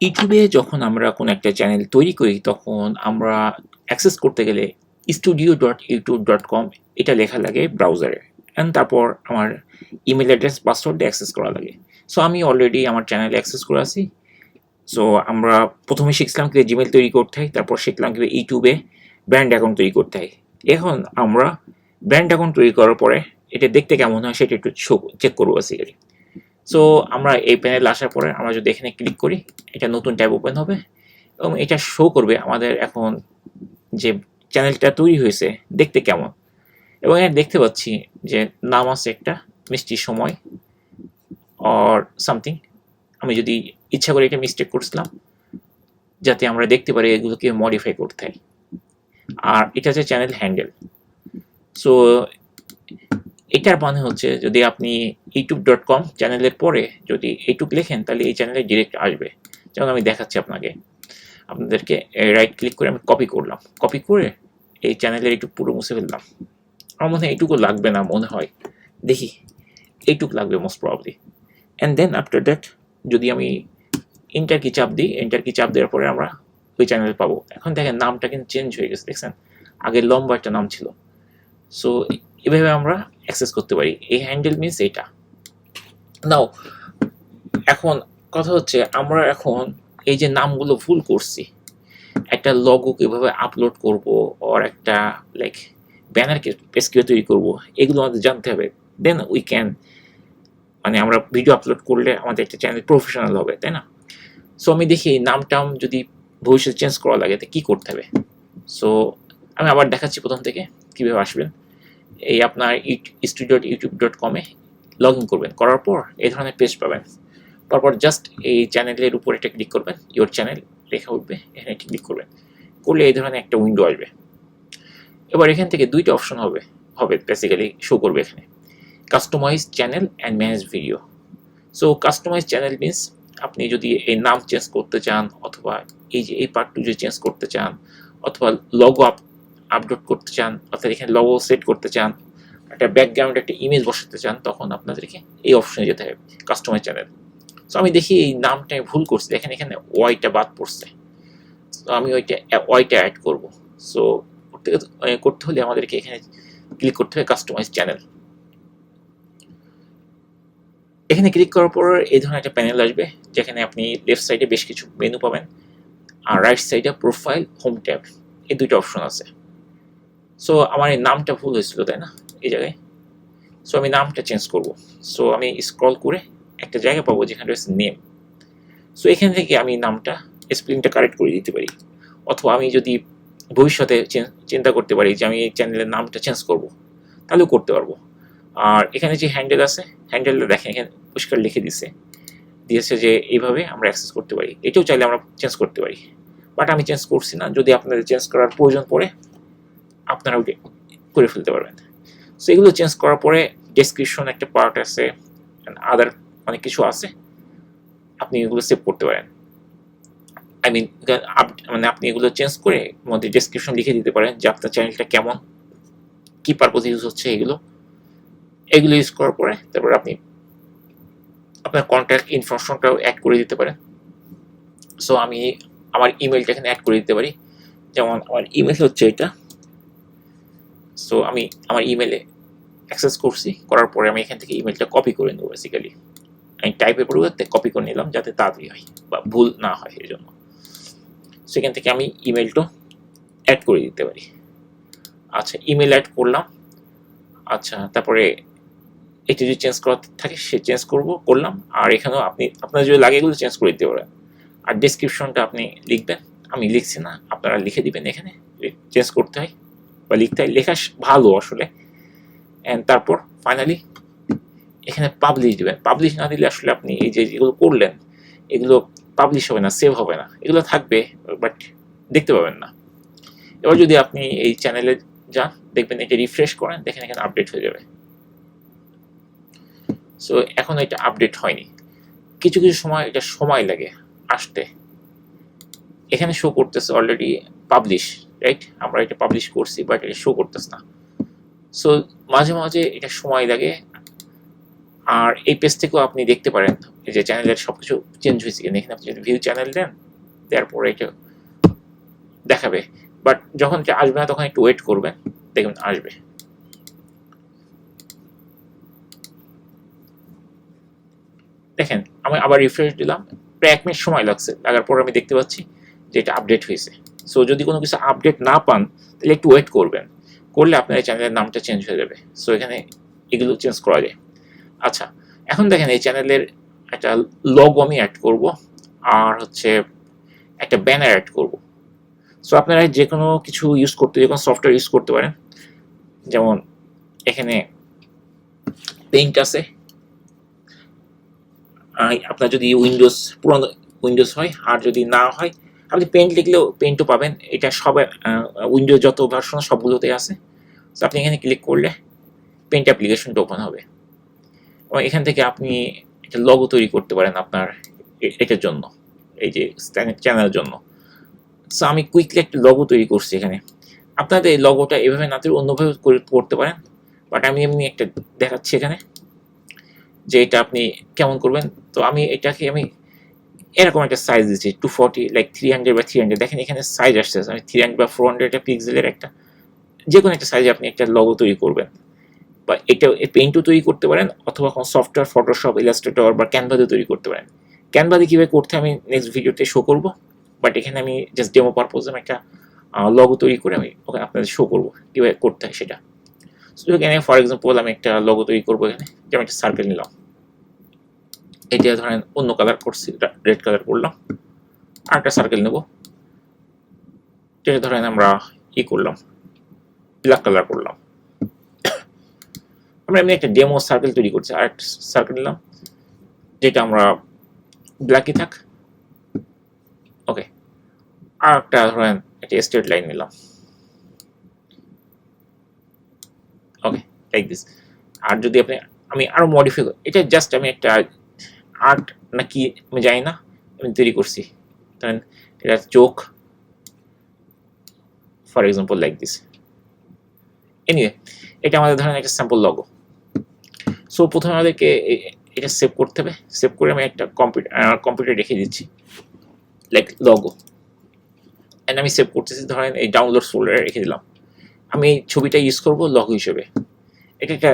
ইউটিউবে যখন আমরা কোনো একটা চ্যানেল তৈরি করি তখন আমরা অ্যাক্সেস করতে গেলে studio.youtube.com এটা লেখা লাগে ব্রাউজারে, অ্যান্ড তারপর আমার ইমেল অ্যাড্রেস পাসওয়ার্ড দিয়ে অ্যাক্সেস করা লাগে। সো আমি অলরেডি আমার চ্যানেলে অ্যাক্সেস করে আছি। সো আমরা প্রথমে শিখলাম কি জিমেল তৈরি করতে হয়, তারপর শিখলাম কি ইউটিউবে ব্র্যান্ড অ্যাকাউন্ট তৈরি করতে হয়। এখন আমরা ব্র্যান্ড অ্যাকাউন্ট তৈরি করার পরে এটা দেখতে কেমন হয় সেটা একটু চেক করবো বেসিক্যালি। সো আমরা এই প্যানেল আসার পরে আমরা যদি এখানে ক্লিক করি, এটা নতুন ট্যাব ওপেন হবে এবং এটা শো করবে আমাদের এখন যে চ্যানেলটা তৈরি হয়েছে দেখতে কেমন। এবং এখানে দেখতে পাচ্ছি যে নাম আছে একটা মিষ্টি সময় অর সামথিং। আমি যদি ইচ্ছা করে এটা মিস্টেক করছিলাম যাতে আমরা দেখতে পারি এগুলোকে মডিফাই করতে হয়। আর এটা হচ্ছে চ্যানেল হ্যান্ডেল। সো এটার মানে হচ্ছে যদি আপনি youtube.com চ্যানেলের পরে যদি এইটুক লেখেন তাহলে এই চ্যানেলে ডিরেক্ট আসবে। যেমন আমি দেখাচ্ছি আপনাদেরকে রাইট ক্লিক করে আমি কপি করলাম, কপি করে এই চ্যানেলের একটু পুরো মুছে ফেললাম। আমার মনে হয় এইটুকু লাগবে না, মনে হয় দেখি এইটুক লাগবে most probably. And then after that যদি আমি এন্টার কি চাপ দিই, এন্টার কি চাপ দেওয়ার পরে আমরা ওই চ্যানেল পাবো। এখন দেখেন নামটা কিন্তু চেঞ্জ হয়ে গেছে, দেখছেন আগে লম্বা একটা নাম ছিল। সো এভাবে আমরা অ্যাক্সেস করতে পারি। এই হ্যান্ডেল মিনস এটা। নাও এখন কথা হচ্ছে আমরা এখন এই যে নামগুলো ভুল করছি, একটা লগো কিভাবে আপলোড করব আর একটা লাইক ব্যানার পেজ কিভাবে তৈরি করব, এগুলো আমাদের জানতে হবে। দেন উই ক্যান, মানে আমরা ভিডিও আপলোড করলে আমাদের একটা চ্যানেল প্রফেশনাল হবে, তাই না? সো আমি দেখি এই নামটাম যদি ভবিষ্যতে চেঞ্জ করা লাগে তো কী করতে হবে। সো আমি আবার দেখাচ্ছি প্রথম থেকে কীভাবে আসবেন। এই আপনার studio.youtube.com-এ লগ ইন করবেন, করার পর এই ধরনের পেজ পাবেন। তারপর জাস্ট এই চ্যানেলের উপর একটা ক্লিক করবেন, ইওর চ্যানেল লেখা উঠবে, এখানে ক্লিক করবেন, করলে এই ধরনের একটা উইন্ডো আসবে। এবার এখান থেকে দুইটা অপশন হবে বেসিক্যালি শো করবে এখানে, customize channel and manage video. So customize channel means আপনি যদি এই নাম চেঞ্জ করতে চান, অথবা এই যে এই পার্টটু যদি চেঞ্জ করতে চান, অথবা লগো আপলোড করতে চান, অর্থাৎ এখানে লগো সেট করতে চান, একটা ব্যাকগ্রাউন্ড একটা ইমেজ বসাতে চান, তখন আপনাদেরকে এই অপশনে যেতে হবে, কাস্টমাইজ চ্যানেল। সো আমি দেখি এই নামটা ভুল করছি, দেখেন এখানে ওয়াইটা বাদ পড়ছে। তো আমি ওয়াইটা অ্যাড করবো। সো করতে হলে আমাদেরকে এখানে ক্লিক করতে হবে কাস্টমাইজ চ্যানেল। এখানে ক্লিক করার পর এই ধরনের একটা প্যানেল আসবে, যেখানে আপনি লেফট সাইডে বেশ কিছু মেনু পাবেন, আর রাইট সাইডে প্রোফাইল, হোম ট্যাব, এই দুটো অপশন আছে। সো আমার এই নামটা ভুল হয়েছিল, তাই না, এই জায়গায়। সো আমি নামটা চেঞ্জ করব। সো আমি স্ক্রল করে একটা জায়গা পাবো যেখানে রয়েছে নেম। সো এখান থেকে আমি নামটা স্পেলিংটা কারেক্ট করে দিতে পারি, অথবা আমি যদি ভবিষ্যতে চিন্তা করতে পারি যে আমি এই চ্যানেলের নামটা চেঞ্জ করব, তাহলেও করতে পারবো। আর এখানে যে হ্যান্ডেল আছে, হ্যান্ডেলটা দেখেন এখানে পরিষ্কার লিখে দিয়েছে যে এইভাবে আমরা অ্যাক্সেস করতে পারি। এটাও চাইলে আমরা চেঞ্জ করতে পারি, বাট আমি চেঞ্জ করছি না। যদি আপনাদের চেঞ্জ করার প্রয়োজন পড়ে আপনারা ওকে করে ফেলতে পারবেন। সো এগুলো চেঞ্জ করার পরে ডেসক্রিপশন একটা পার্ট আছে, আদার অনেক কিছু আছে, আপনি এগুলো সেভ করতে পারেন। আই মিন মানে আপনি এগুলো চেঞ্জ করে মধ্যে ডেসক্রিপশন লিখে দিতে পারেন যে আপনার চ্যানেলটা কেমন, কি পারপোজে ইউজ হচ্ছে, এগুলো ইউজ করার পরে তারপর আপনি আপনার কন্ট্যাক্ট ইনফরমেশনটাও অ্যাড করে দিতে পারেন। সো আমি আমার ইমেলটা এখানে অ্যাড করে দিতে পারি, যেমন আমার ইমেল হচ্ছে এটা। সো আমি আমার ইমেলে অ্যাক্সেস করছি, করার পরে আমি এখান থেকে ইমেলটা কপি করে নেবো। বেসিক্যালি আমি টাইপের পরিবর্তে কপি করে নিলাম যাতে তাড়াতাড়ি হয় বা ভুল না হয় এই জন্য। সেখান থেকে আমি ইমেলটা অ্যাড করে দিতে পারি। আচ্ছা, ইমেল অ্যাড করলাম। আচ্ছা, তারপরে এটা যদি চেঞ্জ করা থাকে সে চেঞ্জ করলাম। আর এখানেও আপনি আপনার যদি লাগে এগুলো চেঞ্জ করে দিতে পারেন। আর ডেসক্রিপশনটা আপনি লিখবেন, আমি লিখছি না, আপনারা লিখে দিবেন এখানে চেঞ্জ করতে হয় বা লিখতে হয়, লেখা ভালো আসলে। অ্যান্ড তারপর ফাইনালি এখানে পাবলিশ দিবেন। পাবলিশ না দিলে আসলে আপনি এই যে যেগুলো করলেন এগুলো পাবলিশ হবে না, সেভ হবে না, এগুলো থাকবে বাট দেখতে পাবেন না। এবার যদি আপনি এই চ্যানেলে যান, দেখবেন এটা রিফ্রেশ করেন, দেখেন এখানে আপডেট হয়ে যাবে। সো এখন এটা আপডেট হয়নি, কিছু কিছু সময় এটা সময় লাগে আসতে। এখানে শো করতেছে অলরেডি পাবলিশ, রাইট? আমরা এটা পাবলিশ করছি বাট এটা শো করতেছে না। সো মাঝে মাঝে এটা সময় লাগে আর এই পেজ থেকেও আপনি দেখতে পারেন যে চ্যানেলের সবকিছু চেঞ্জ হয়েছে কিনা। এখানে আপনি যদি ভিউ চ্যানেল দেন, দেওয়ার পরে এটা দেখাবে, বাট যখন এটা আসবে না তখন একটু ওয়েট করবেন, দেখবেন আসবে। দেখেন আমি আবার রিফ্রেশ দিলাম, প্রায় 1 মিনিট সময় লাগছে, লাগার পর আমি দেখতে পাচ্ছি যে এটা আপডেট হয়েছে। সো যদি কোনো কিছু আপডেট না পান তাহলে একটু ওয়েট করবেন, করলে আপনার এই চ্যানেলের নামটা চেঞ্জ হয়ে যাবে। সো এখানে এগুলো চেঞ্জ করা যায়। আচ্ছা, এখন দেখেন এই চ্যানেলের একটা লোগো আমি অ্যাড করব, আর হচ্ছে একটা ব্যানার অ্যাড করব। সো আপনারা যে কোনো কিছু ইউজ করতে, যে কোনো সফটওয়্যার ইউজ করতে পারেন। যেমন এখানে পেইন্ট আছে, আপনার যদি উইন্ডোজ পুরনো উইন্ডোজ হয়, আর যদি না হয় আপনি পেইন্ট লিখলেও পেইন্টও পাবেন। এটা সব উইন্ডোজ যত ভার্সন সবগুলোতেই আছে। সো আপনি এখানে ক্লিক করলে পেইন্ট অ্যাপ্লিকেশনটা ওপেন হবে, এবং এখান থেকে আপনি একটা লগো তৈরি করতে পারেন আপনার এটার জন্য, এই যে চ্যানেলের জন্য। সো আমি কুইকলি একটা লগো তৈরি করছি এখানে। আপনাদের এই লগোটা এভাবে না তৈরি অন্যভাবে করতে পারেন, বাট আমি এমনি একটা দেখাচ্ছি এখানে যে এটা আপনি কেমন করবেন। তো আমি এটাকে আমি এরকম একটা সাইজ দিচ্ছি 240 লাইক 300 বা 300। দেখেন এখানে সাইজ আসছে, আমি 300 বা 400 পিক্সেলের একটা যে কোনো একটা সাইজে আপনি একটা লগো তৈরি করবেন, বা এটা পেইন্টও তৈরি করতে পারেন, অথবা কোনো সফটওয়্যার ফটোশপ, ইলাস্ট্রেটর বা ক্যানভাতে তৈরি করতে পারেন। ক্যানভাতে কীভাবে করতে আমি নেক্সট ভিডিওতে শো করবো, বাট এখানে আমি জাস্ট ডেমো পারপোজে আমি একটা লগো তৈরি করে আমি ওখানে আপনাদের শো করবো কীভাবে করতে হয় সেটা। সো এখানে ফর এক্সাম্পল আমি একটা লগো তৈরি করবো, এখানে যেমন একটা সার্কেল নিলাম, এটা ধরেন অন্য কালার করছি, রেড কালার করলাম, আর একটা সার্কেল নেব, যেটা ধরেন আমরা করলাম ব্ল্যাক কালার করলাম। আমরা এমনি একটা ডেমো সার্কেল তৈরি করছি, আর একটা সার্কেল নিলাম যেটা আমরা ব্ল্যাকই থাক, ওকে। আর একটা ধরেন একটা স্ট্রেট লাইন নিলাম, ওকে, লাইক দিস। আর যদি আমি আরো মডিফাই করি, এটা জাস্ট আমি একটা আর্ট নাকি আমি জানি না, আমি তৈরি করছি। ধরেন এটা চোখ, for example like this. Anyway, এটা আমাদের ধরেন একটা স্যাম্পল লগো। সো প্রথমে আমাদেরকে এটা সেভ করতে হবে। সেভ করে আমি একটা কম্পিউটার রেখে দিচ্ছি লাইক লগো, অ্যান্ড আমি সেভ করতেছি ধরেন এই ডাউনলোড ফোল্ডারে রেখে দিলাম। আমি এই ছবিটা ইউজ করব লগো হিসেবে। এটা একটা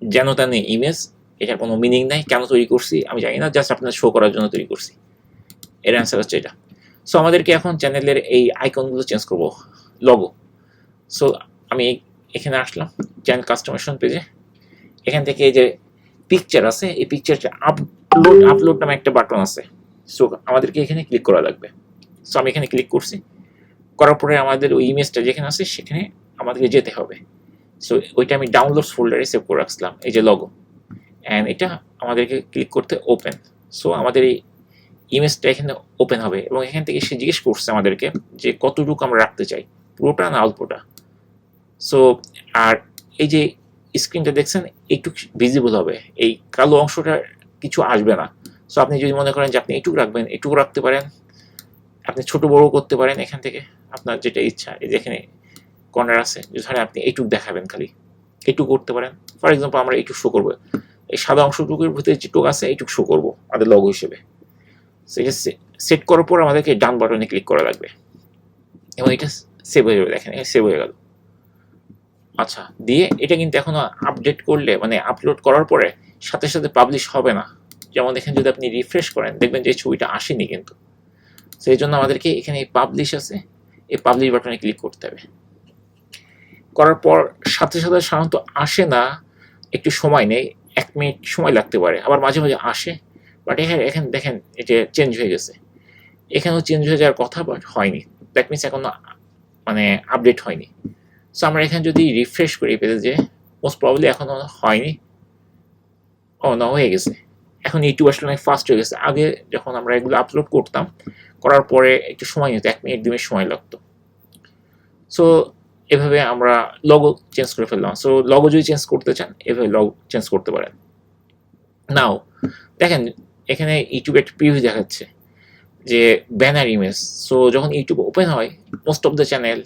যেন তেন ইমেজ, এটার কোনো মিনিং নাই, কেন তৈরি করছি আমি জানি না, জাস্ট আপনার শো করার জন্য তৈরি করছি। এর অ্যান্সার হচ্ছে এটা। সো আমাদেরকে এখন চ্যানেলের এই আইকনগুলো চেঞ্জ করব, লগো। সো আমি এখানে আসলাম চ্যানেল কাস্টমাইজেশন পেজে, এখান থেকে এই যে পিকচার আছে, এই পিকচারটা আপলোড নামে একটা বাটন আছে। সো আমাদেরকে এখানে ক্লিক করা লাগবে। সো আমি এখানে ক্লিক করছি, করার পরে আমাদের ওই ইমেজটা যেখানে আছে সেখানে আমাদেরকে যেতে হবে। সো ওইটা আমি ডাউনলোডস ফোল্ডারে সেভ করে রাখছিলাম, এই যে লগো, অ্যান্ড এটা আমাদেরকে ক্লিক করতে ওপেন। সো আমাদের এই ইমেজটা এখানে ওপেন হবে, এবং এখান থেকে সে জিজ্ঞেস করছে আমাদেরকে যে কতটুকু আমরা রাখতে চাই, পুরোটা না অল্পটা। সো আর এই যে স্ক্রিনটা দেখছেন এইটুক ভিজিবল হবে, এই কালো অংশটা কিছু আসবে না। সো আপনি যদি মনে করেন যে আপনি এইটুকু রাখবেন, এইটুকু রাখতে পারেন, আপনি ছোট বড় করতে পারেন এখান থেকে আপনার যেটা ইচ্ছা। এই যেখানে কর্নার আছে, ধরেন আপনি এইটুকু দেখাবেন, খালি এইটুকু করতে পারেন। ফর এক্সাম্পল আমরা এইটুকু শো করবো, এই সাদা অংশটুকুর ভিতরে যেটুকু আছে এইটুকু শো করবো আমাদের লগো হিসেবে। সেটা সেট করার পর আমাদেরকে ডান বাটনে ক্লিক করা লাগবে, এবং এটা সেভ হয়ে যাবে। দেখেন সেভ হয়ে গেল। আচ্ছা, দিয়ে এটা কিন্তু এখনো আপডেট করলে মানে আপলোড করার পরে সাথে সাথে পাবলিশ হবে না। যেমন এখানে যদি আপনি রিফ্রেশ করেন দেখবেন যে ছবিটা আসেনি কিন্তু। সেই জন্য আমাদেরকে এখানে এই পাবলিশ আছে, এই পাবলিশ বাটনে ক্লিক করতে হবে। করার পর সাথে সাথে সাধারণত আসে না, একটু সময় নেই, 1 মিনিট সময় লাগতে পারে, আবার মাঝে মাঝে আসে। বাট এখানে দেখেন এটা চেঞ্জ হয়ে গেছে, এখানেও চেঞ্জ হয়ে যাওয়ার কথা, বাট হয়নি। দ্যাট মিনস এখনো মানে আপডেট হয়নি। সো আমরা এখানে যদি রিফ্রেশ করি পেজে, যে মোস্ট প্রবাবলি এখনো হয়নি, ও না হয়ে গেছে। এখন ইউটিউব আসলে অনেক ফাস্ট হয়ে গেছে। আগে যখন আমরা এগুলো আপলোড করতাম, করার পরে একটু সময় নিত, 1 মিনিট 2 মিনিট সময় লাগতো। সো এভাবে আমরা লগো চেঞ্জ করে ফেললাম। সো লগো যদি চেঞ্জ করতে চান এভাবে লগো চেঞ্জ করতে পারেন। নাও দেখেন এখানে ইউটিউবে একটা প্রিভিউ দেখাচ্ছে যে ব্যানার ইমেজ। সো যখন ইউটিউব ওপেন হয় মোস্ট অফ দ্য চ্যানেল,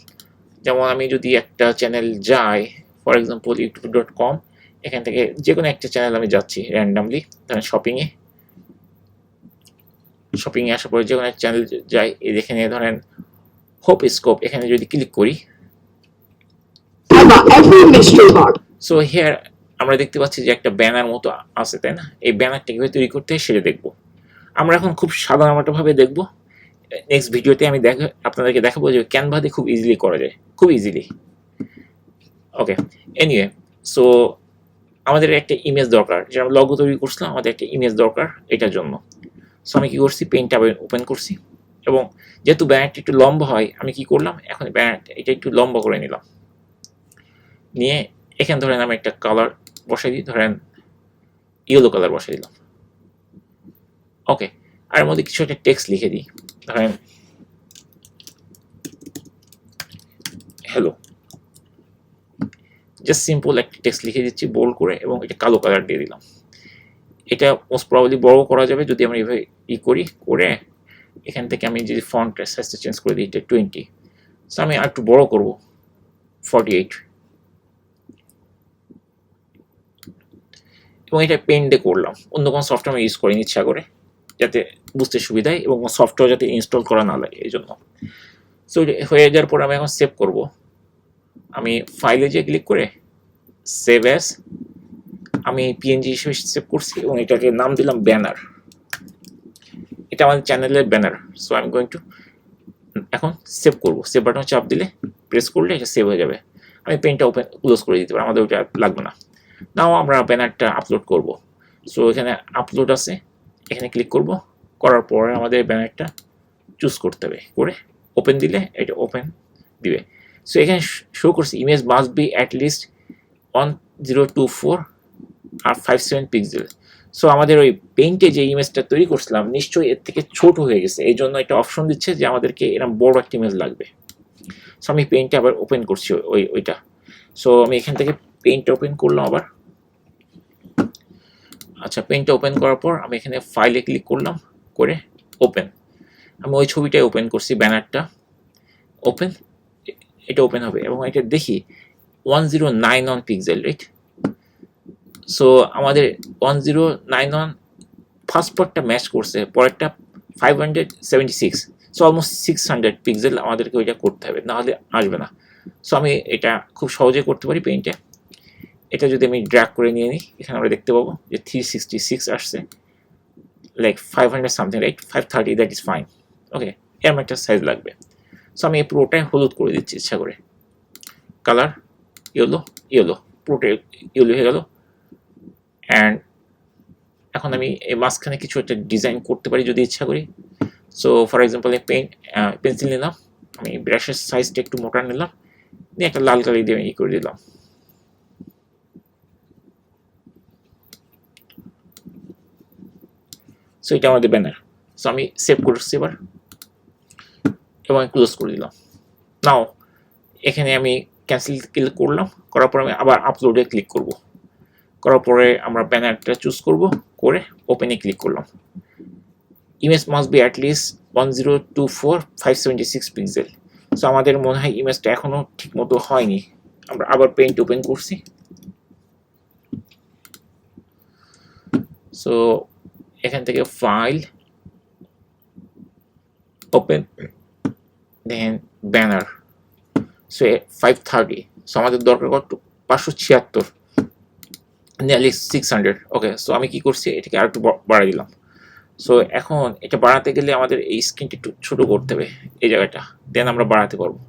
যেমন আমি যদি একটা চ্যানেল যাই, ফর এক্সাম্পল youtube.com, এখান থেকে যে কোনো একটা চ্যানেল আমি যাচ্ছি র্যান্ডামলি, ধরেন শপিংয়ে আসার পরে যে কোনো একটা চ্যানেল যাই, এখানে ধরেন হোপ স্কোপ, এখানে যদি ক্লিক করি, সো হিয়ার আমরা দেখতে পাচ্ছি যে একটা ব্যানার মতো আছে, তাই না? এই ব্যানারটা কিভাবে তৈরি করতে হয় সেটা দেখবো। আমরা এখন খুব সাধারণভাবে দেখবো। নেক্সট ভিডিওতে আমি আপনাদেরকে দেখাবো যে ক্যানভা দিয়ে খুব ইজিলি করা যায়, খুব ইজিলি। ওকে, এনিওয়ে, সো আমাদের একটা ইমেজ দরকার, যেটা লগো তৈরি করছিলাম, আমাদের একটা ইমেজ দরকার এটার জন্য। সো আমি কি করছি, পেইন্টটা ওপেন করছি, এবং যেহেতু ব্যানারটা একটু লম্বা হয়, আমি কি করলাম, এখন ব্যানারটা এটা একটু লম্বা করে নিলাম, নিয়ে এখানে ধরেন আমি একটা কালার বসাই দিই, ধরেন ইয়েলো কালার বসাই দিলাম। ওকে, আর এর মধ্যে কিছু একটা টেক্সট লিখে দিই, ধরেন হ্যালো, জাস্ট সিম্পল একটা টেক্সট লিখে দিচ্ছি বোল্ড করে, এবং এটা কালো কালার দিয়ে দিলাম। এটা মোস্ট প্রবাবলি বড় করা যাবে যদি আমরা এইভাবে করে এখান থেকে আমি যদি ফন্ট সাইজটা চেঞ্জ করে দিই, এটা 20, সো আমি আর একটু বড় করব 48, এবং এটা পেন্টে করলাম, অন্য কোনো সফটওয়্যার আমি ইউজ করিনি ইচ্ছা করে, যাতে বুঝতে সুবিধা হয় এবং সফটওয়্যার যাতে ইনস্টল করা না লাগে এই জন্য। সো হয়ে যাওয়ার পর আমি এখন সেভ করব। আমি ফাইলে যে ক্লিক করে সেভ অ্যাজ, আমি পিএনজি হিসেবে সেভ করছি, এবং এটাকে নাম দিলাম ব্যানার। এটা আমাদের চ্যানেলের banner. So I am going to এখন সেভ করব। সেভ বাটন চাপ দিলে, প্রেস করলে এটা সেভ হয়ে যাবে। আমি পেনটা ক্লোজ করে দিতে পারি, আমাদের ওটা লাগবে না। নাও আমরা ব্যানারটা আপলোড করব। সো এখানে আপলোড আছে, এখানে ক্লিক করব, করার পরে আমাদের ব্যানারটা চুজ করতে হবে, করে ওপেন দিলে এটা ওপেন দিবে। সো এখানে শো করছে image must be at least 1024 আর 57 পিক্সেল। সো আমাদের ওই পেইন্টে যে ইমেজটা তৈরি করছিলাম নিশ্চয়ই এর থেকে ছোট হয়ে গেছে, এই জন্য একটা অপশন দিচ্ছে যে আমাদেরকে এরকম বড় একটা ইমেজ লাগবে। সো আমি পেইন্টটা আবার ওপেন করছি ওইটা। সো আমি এখান থেকে পেইন্টটা ওপেন করলাম আবার। আচ্ছা, পেইন্টটা ওপেন করার পর আমি এখানে ফাইলে ক্লিক করলাম, করে ওপেন। আমি ওই ছবিটাই ওপেন করছি, ব্যানারটা ওপেন, এটা ওপেন হবে, এবং এটা দেখি 1091 পিক্সেল, রাইট? সো আমাদের 1091 ফার্স্ট পার্টটা ম্যাচ করছে, পরেরটা 576, সো অলমোস্ট 600 পিক্সেল আমাদেরকে ওইটা করতে হবে, নাহলে আসবে না। সো আমি এটা খুব সহজে করতে পারি পেইন্টে। এটা যদি আমি ড্র্যাগ করে নিয়ে নিই, এখানে আমরা দেখতে পাবো যে 366 আসছে, like 500 something, right? 530, that is fine. Okay, এরম একটা সাইজ লাগবে। সো আমি এই পুরোটাই হলুদ করে দিচ্ছি ইচ্ছা করে, কালার ইয়েলো, পুরোটা ইয়েলো হয়ে গেল। অ্যান্ড এখন আমি এই মাঝখানে কিছু একটা ডিজাইন করতে পারি যদি ইচ্ছা করি। সো ফর এক্সাম্পল পেন্সিল নিলাম, আমি ব্রাশের সাইজটা একটু মোটা নিলাম, নিয়ে একটা লাল কালি দিয়ে করে দিলাম। সো এটা আমাদের ব্যানার। সো আমি সেভ করছি এবার, এবং ক্লোজ করে দিলাম। নাও এখানে আমি ক্যান্সেল ক্লিক করলাম, করার পর আমি আবার আপলোডে ক্লিক করব। করার পরে আমরা ব্যানারটা চুজ করব, করে ওপেনে ক্লিক করলাম। Image must be at least 1024 576 pixel. So আমাদের মনে হয় ইমেজটা এখনো ঠিক মতো হয়নি। আমরা আবার পেইন্ট ওপেন করছি। সো এখান থেকে ফাইল, ওপেন, দেন ব্যানার। সো 530, সো আমাদের দরকার কত? 576, নিয়ারলি 600। ওকে, সো আমি কি করছি, এটাকে আর একটু বাড়াই দিলাম। সো এখন এটা বাড়াতে গেলে আমাদের এই স্ক্রিনটা একটু ছোট করতে হবে, এই জায়গাটা, দেন আমরা বাড়াতে পারবো।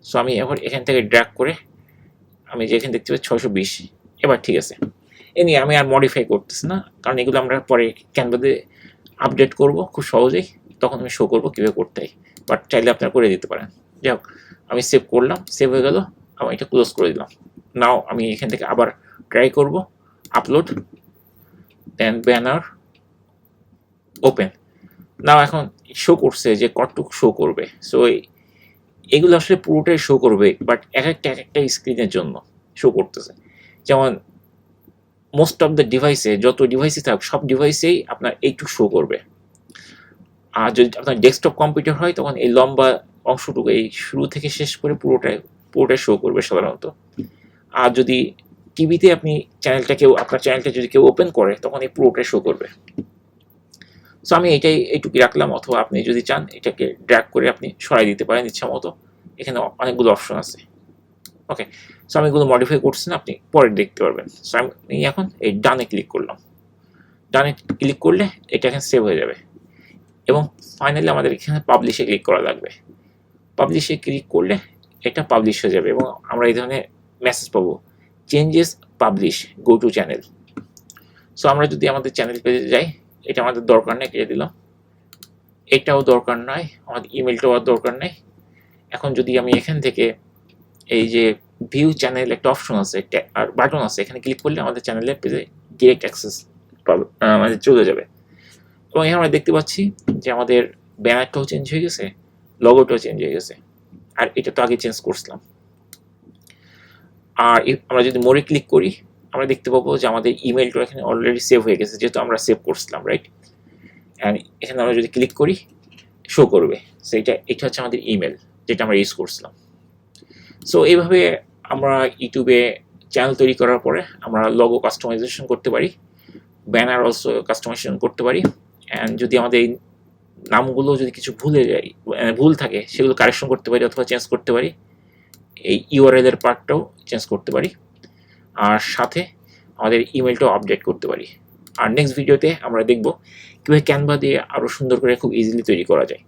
সো আমি এখন এখান থেকে ড্র্যাগ করে, আমি যেখানে দেখতে পাচ্ছি 620, এবার ঠিক আছে। এ নিয়ে আমি আর মডিফাই করতেছি না, কারণ এগুলো আমরা পরে ক্যানভাতে আপডেট করব খুব সহজেই, তখন আমি শো করবো কীভাবে করতে হয়, বাট চাইলে আপনারা করে দিতে পারেন। যাই হোক, আমি সেভ করলাম, সেভ হয়ে গেল, আমি এটা ক্লোজ করে দিলাম। নাও আমি এখান থেকে আবার ট্রাই করব, আপলোড, দেন ব্যানার, ওপেন। নাও এখন শো করছে যে কতটুকু শো করবে। সো এগুলো আসলে পুরোটাই শো করবে, বাট এক একটা স্ক্রিনের জন্য শো করতেছে। যেমন মোস্ট অফ দ্য ডিভাইসে, যত ডিভাইসই থাক সব ডিভাইসেই আপনার এইটুকু শো করবে। আর যদি আপনার ডেস্কটপ কম্পিউটার হয় তখন এই লম্বা অংশটুকু, এই শুরু থেকে শেষ করে পুরোটাই শো করবে সাধারণত। আর যদি টিভিতে আপনি আপনার চ্যানেলটা যদি কেউ ওপেন করে তখন এই পুরোটা শো করবে। সো আমি এইটুকুই রাখলাম, অথবা আপনি যদি চান এটাকে ড্র্যাগ করে আপনি সরাই দিতে পারেন ইচ্ছা মতো। এখানে অনেকগুলো অপশন আছে। ওকে, সো আমি এগুলো মডিফাই করছি না, আপনি পরে দেখতে পারবেন। সো আমি এখন এই ডানে ক্লিক করলাম। ডানে ক্লিক করলে এটা এখানে সেভ হয়ে যাবে, এবং ফাইনালি আমাদের এখানে পাবলিশে ক্লিক করা লাগবে। পাবলিশে ক্লিক করলে এটা পাবলিশ হয়ে যাবে, এবং আমরা এই ধরনের মেসেজ পাবো, changes publish, go to channel. So আমরা যদি আমাদের চ্যানেল পেজে যাই, এটা আমাদের দরকার নেই, কেটে দিলাম। এটাও দরকার নয়, আমাদের ইমেলটাও আর দরকার নেই। এখন যদি আমি এখান থেকে এই যে ভিউ চ্যানেল একটা অপশন আছে আর বাটন আছে, এখানে ক্লিক করলে আমাদের চ্যানেলের পেজে ডিরেক্ট অ্যাক্সেস আমাদের চলে যাবে। এবং এখানে আমরা দেখতে পাচ্ছি যে আমাদের ব্যানারটাও চেঞ্জ হয়ে গেছে, লগোটাও চেঞ্জ হয়ে গেছে, আর এটা তো আগে চেঞ্জ করছিলাম। আর আমরা যদি মোরে ক্লিক করি, আমরা দেখতে পাবো যে আমাদের ইমেলটা এখানে অলরেডি সেভ হয়ে গেছে, যেহেতু আমরা সেভ করছিলাম, রাইট? অ্যান্ড এখানে আমরা যদি ক্লিক করি শো করবে। সো এটা হচ্ছে আমাদের ইমেল যেটা আমরা ইউজ করছিলাম। সো এইভাবে আমরা ইউটিউবে চ্যানেল তৈরি করার পরে আমরা লগো কাস্টমাইজেশন করতে পারি, ব্যানার অলসো কাস্টমাইজেশন করতে পারি, অ্যান্ড যদি আমাদের এই নামগুলো যদি কিছু ভুল থাকে সেগুলো কারেকশন করতে পারি অথবা চেঞ্জ করতে পারি। এই ইউআরএল এর পার্টটাও চেঞ্জ করতে পারি, আর সাথে আমাদের ইমেলটাও আপডেট করতে পারি। আর নেক্সট ভিডিওতে আমরা দেখব কীভাবে ক্যানভা দিয়ে আরও সুন্দর করে খুব ইজিলি তৈরি করা যায়।